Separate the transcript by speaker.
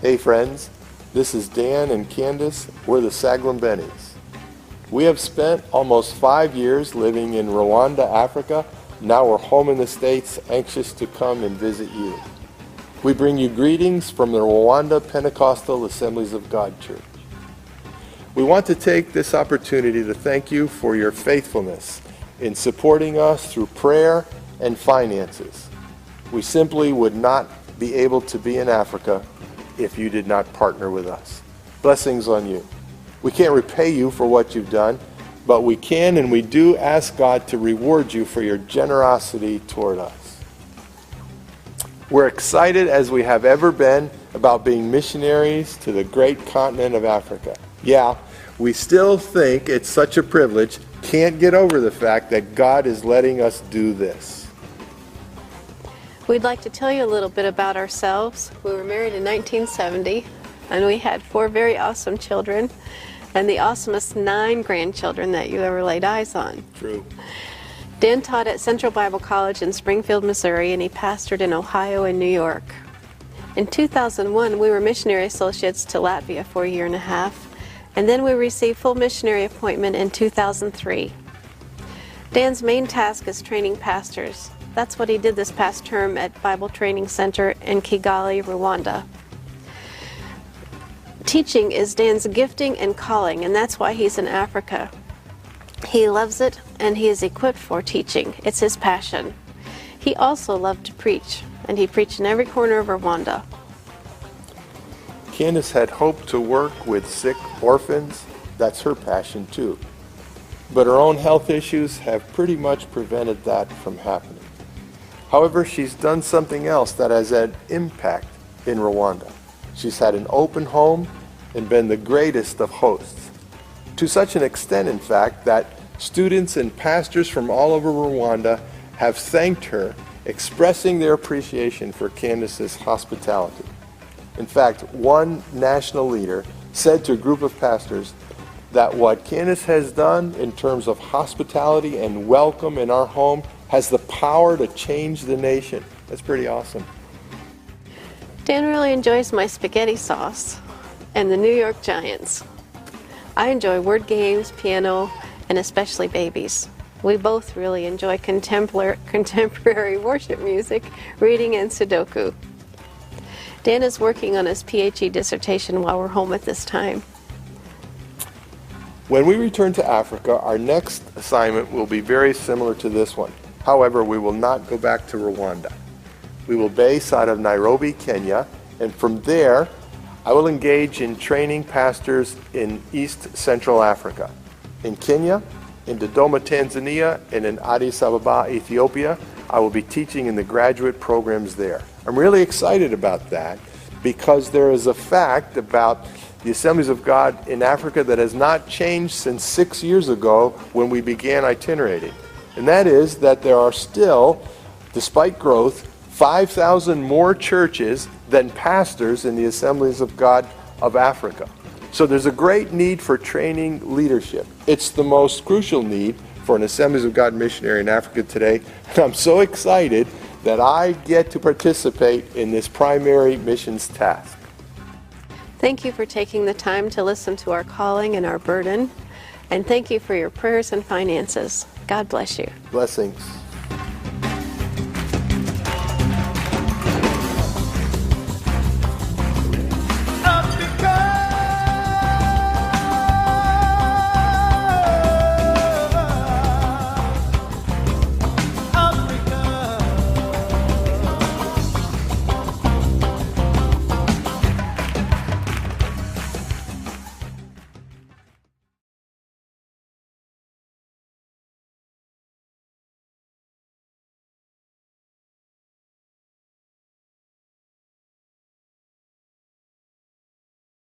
Speaker 1: Hey friends, this is Dan and Candace. We're the Saglimbenis. We have spent almost 5 years living in Rwanda, Africa. Now we're home in the States, anxious to come and visit you. We bring you greetings from the Rwanda Pentecostal Assemblies of God Church. We want to take this opportunity to thank you for your faithfulness in supporting us through prayer and finances. We simply would not be able to be in Africa if you did not partner with us. Blessings on you. We can't repay you for what you've done, but we can and we do ask God to reward you for your generosity toward us. We're excited as we have ever been about being missionaries to the great continent of Africa. Yeah, we still think it's such a privilege, can't get over the fact that God is letting us do this.
Speaker 2: We'd like to tell you a little bit about ourselves. We were married in 1970, and we had 4 very awesome children, and the awesomest 9 grandchildren that you ever laid eyes on.
Speaker 1: True.
Speaker 2: Dan taught at Central Bible College in Springfield, Missouri, and he pastored in Ohio and New York. In 2001, we were missionary associates to Latvia for 1.5 years, and then we received full missionary appointment in 2003. Dan's main task is training pastors. That's what he did this past term at Bible Training Center in Kigali, Rwanda. Teaching is Dan's gifting and calling, and that's why he's in Africa. He loves it, and he is equipped for teaching. It's his passion. He also loved to preach, and he preached in every corner of Rwanda.
Speaker 1: Candace had hoped to work with sick orphans. That's her passion too. But her own health issues have pretty much prevented that from happening. However, she's done something else that has had impact in Rwanda. She's had an open home and been the greatest of hosts. To such an extent, in fact, that students and pastors from all over Rwanda have thanked her, expressing their appreciation for Candace's hospitality. In fact, one national leader said to a group of pastors that what Candace has done in terms of hospitality and welcome in our home has the power to change the nation. That's pretty awesome.
Speaker 2: Dan really enjoys my spaghetti sauce and the New York Giants. I enjoy word games, piano, and especially babies. We both really enjoy contemporary worship music, reading, and Sudoku. Dan is working on his PhD dissertation while we're home at this time.
Speaker 1: When we return to Africa, our next assignment will be very similar to this one. However, we will not go back to Rwanda. We will base out of Nairobi, Kenya, and from there, I will engage in training pastors in East Central Africa. In Kenya, in Dodoma, Tanzania, and in Addis Ababa, Ethiopia, I will be teaching in the graduate programs there. I'm really excited about that because there is a fact about the Assemblies of God in Africa that has not changed since 6 years ago when we began itinerating. And that is that there are still, despite growth, 5,000 more churches than pastors in the Assemblies of God of Africa. So there's a great need for training leadership. It's the most crucial need for an Assemblies of God missionary in Africa today. And I'm so excited that I get to participate in this primary missions task.
Speaker 2: Thank you for taking the time to listen to our calling and our burden. And thank you for your prayers and finances. God bless you.
Speaker 1: Blessings.